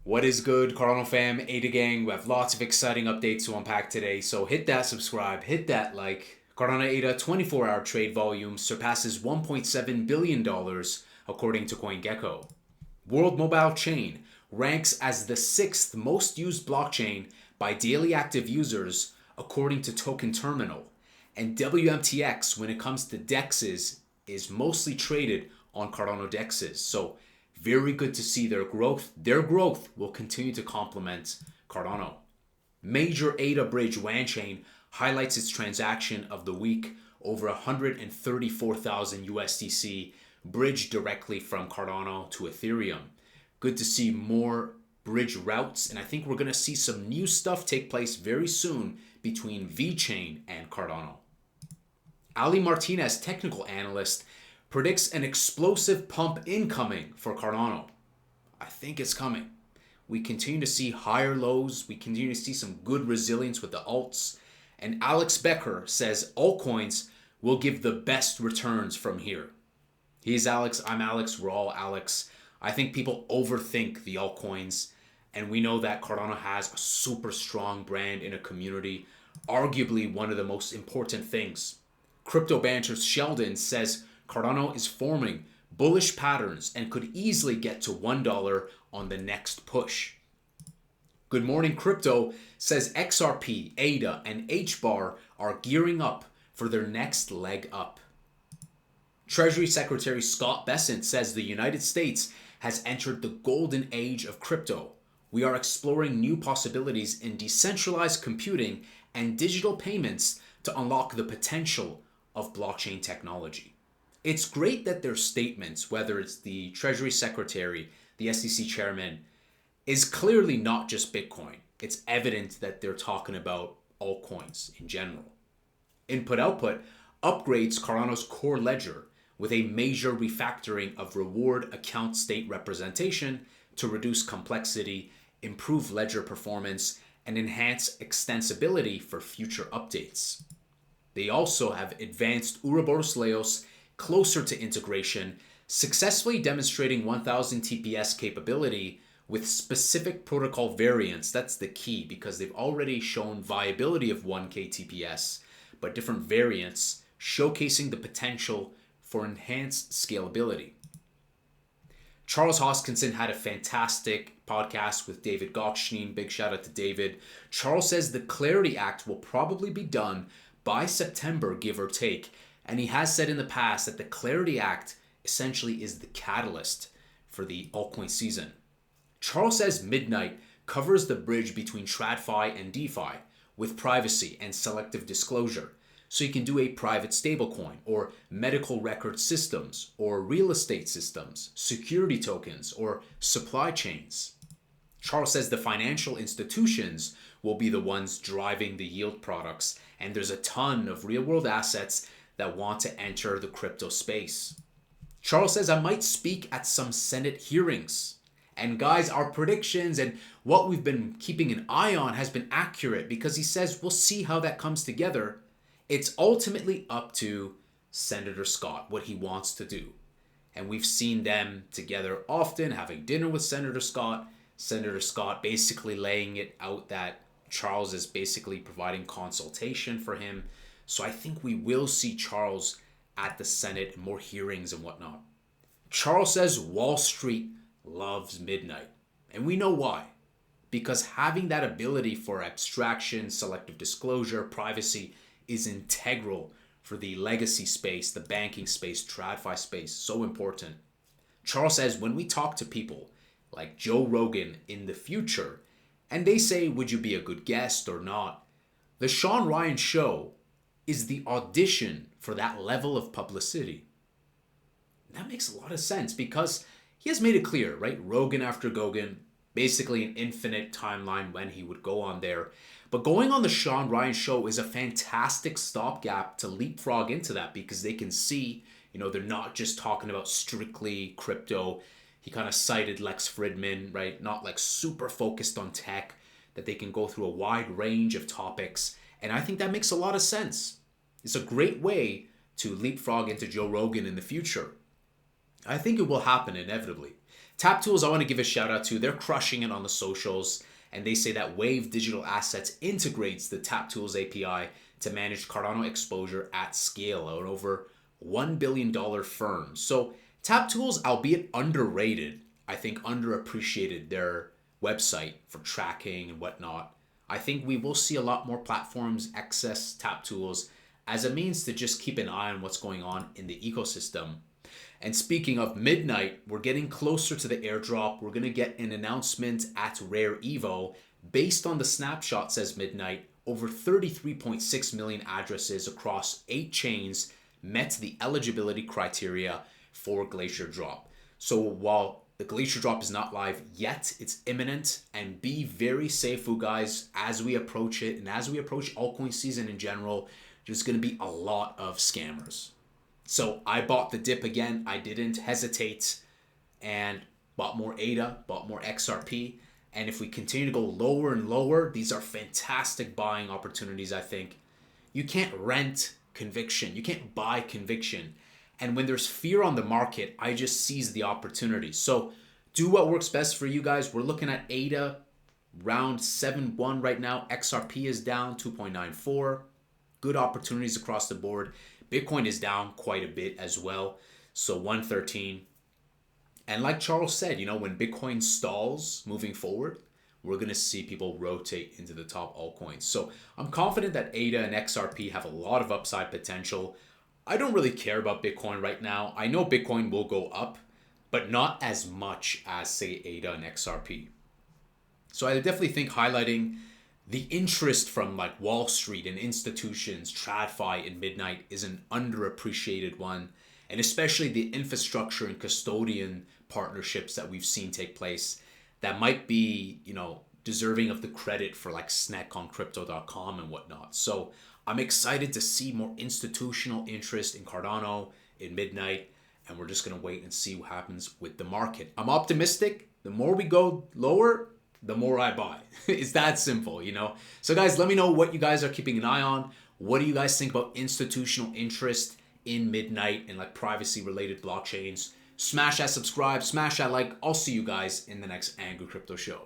What is good, Cardano fam, ADA gang? We have lots of exciting updates to unpack today, so hit that subscribe, hit that like. Cardano ADA 24-hour trade volume surpasses $1.7 billion according to CoinGecko. World Mobile Chain ranks as the 6th most used blockchain by daily active users according to Token Terminal. And WMTX, when it comes to DEXs, is mostly traded on Cardano DEXs. So very good to see their growth. Their growth will continue to complement Cardano. Major ADA bridge Wanchain highlights its transaction of the week, over 134,000 USDC bridged directly from Cardano to Ethereum. Good to see more bridge routes, and I think we're going to see some new stuff take place very soon between VeChain and Cardano. Ali Martinez, technical analyst, predicts an explosive pump incoming for Cardano. I think it's coming. We continue to see higher lows. We continue to see some good resilience with the alts. And Becker says altcoins will give the best returns from here. He's Alex, I'm Alex, we're all Alex. I think people overthink the altcoins, and we know that Cardano has a super strong brand in a community, arguably one of the most important things. Crypto Banter's Sheldon says Cardano is forming bullish patterns and could easily get to $1 on the next push. Good Morning Crypto says XRP, ADA, and HBAR are gearing up for their next leg up. Treasury Secretary Scott Bessent says the United States has entered the golden age of crypto. We are exploring new possibilities in decentralized computing and digital payments to unlock the potential of blockchain technology. It's great that their statements, whether it's the Treasury Secretary, the SEC Chairman, is clearly not just Bitcoin. It's evident that they're talking about altcoins in general. Input-output upgrades Cardano's core ledger with a major refactoring of reward account state representation to reduce complexity, improve ledger performance, and enhance extensibility for future updates. They also have advanced Ouroboros Leios closer to integration, successfully demonstrating 1000 TPS capability with specific protocol variants. That's the key, because they've already shown viability of 1K TPS, but different variants showcasing the potential for enhanced scalability. Charles Hoskinson had a fantastic podcast with David Gottschnein. Big shout out to David. Charles says the Clarity Act will probably be done by September, give or take. And he has said in the past that the Clarity Act essentially is the catalyst for the altcoin season. Charles says Midnight covers the bridge between TradFi and DeFi with privacy and selective disclosure. So you can do a private stablecoin or medical record systems or real estate systems, security tokens, or supply chains. Charles says the financial institutions will be the ones driving the yield products, and there's a ton of real-world assets that want to enter the crypto space. Charles says I might speak at some Senate hearings. And guys, our predictions and what we've been keeping an eye on has been accurate, because he says we'll see how that comes together. It's ultimately up to Senator Scott, what he wants to do. And we've seen them together often, having dinner with Senator Scott. Senator Scott basically laying it out that Charles is basically providing consultation for him. So I think we will see Charles at the Senate, more hearings and whatnot. Charles says Wall Street loves Midnight. And we know why. Because having that ability for abstraction, selective disclosure, privacy is integral for the legacy space, the banking space, TradFi space. So important. Charles says when we talk to people like Joe Rogan in the future, and they say, would you be a good guest or not? The Shawn Ryan Show is the audition for that level of publicity. That makes a lot of sense, because he has made it clear, right? Rogan after Gogan, basically an infinite timeline when he would go on there. But going on the Shawn Ryan Show is a fantastic stopgap to leapfrog into that, because they can see, they're not just talking about strictly crypto. He kind of cited Lex Fridman, right? Not like super focused on tech, that they can go through a wide range of topics. And I think that makes a lot of sense. It's a great way to leapfrog into Joe Rogan in the future. I think it will happen inevitably. TapTools, I want to give a shout out to. They're crushing it on the socials, and they say that Wave Digital Assets integrates the TapTools API to manage Cardano exposure at scale, an over $1 billion firm. So TapTools, albeit underrated, I think underappreciated their website for tracking and whatnot. I think we will see a lot more platforms access TapTools as a means to just keep an eye on what's going on in the ecosystem. And speaking of midnight, we're getting closer to the airdrop. We're going to get an announcement at Rare Evo. Based on the snapshot, says midnight, over 33.6 million addresses across 8 chains met the eligibility criteria for Glacier Drop. So while the Glacier Drop is not live yet, it's imminent, and be very safe, you guys, as we approach it. And as we approach altcoin season in general, there's going to be a lot of scammers. So I bought the dip again. I didn't hesitate and bought more ADA, bought more XRP. And if we continue to go lower and lower, these are fantastic buying opportunities, I think. You can't rent conviction. You can't buy conviction. And when there's fear on the market, I just seize the opportunity. So do what works best for you guys. We're looking at ADA round 7-1 right now. XRP is down 2.94. Good opportunities across the board. Bitcoin is down quite a bit as well. So 113. And like Charles said, when Bitcoin stalls moving forward, we're going to see people rotate into the top altcoins. So I'm confident that ADA and XRP have a lot of upside potential. I don't really care about Bitcoin right now. I know Bitcoin will go up, but not as much as, say, ADA and XRP. So I definitely think highlighting the interest from like Wall Street and institutions, TradFi and Midnight is an underappreciated one. And especially the infrastructure and custodian partnerships that we've seen take place that might be, deserving of the credit for like SNEC on crypto.com and whatnot. So I'm excited to see more institutional interest in Cardano, in Midnight, and we're just going to wait and see what happens with the market. I'm optimistic. The more we go lower, the more I buy. It's that simple, So guys, let me know what you guys are keeping an eye on. What do you guys think about institutional interest in Midnight and like privacy related blockchains? Smash that subscribe, smash that like. I'll see you guys in the next Angry Crypto Show.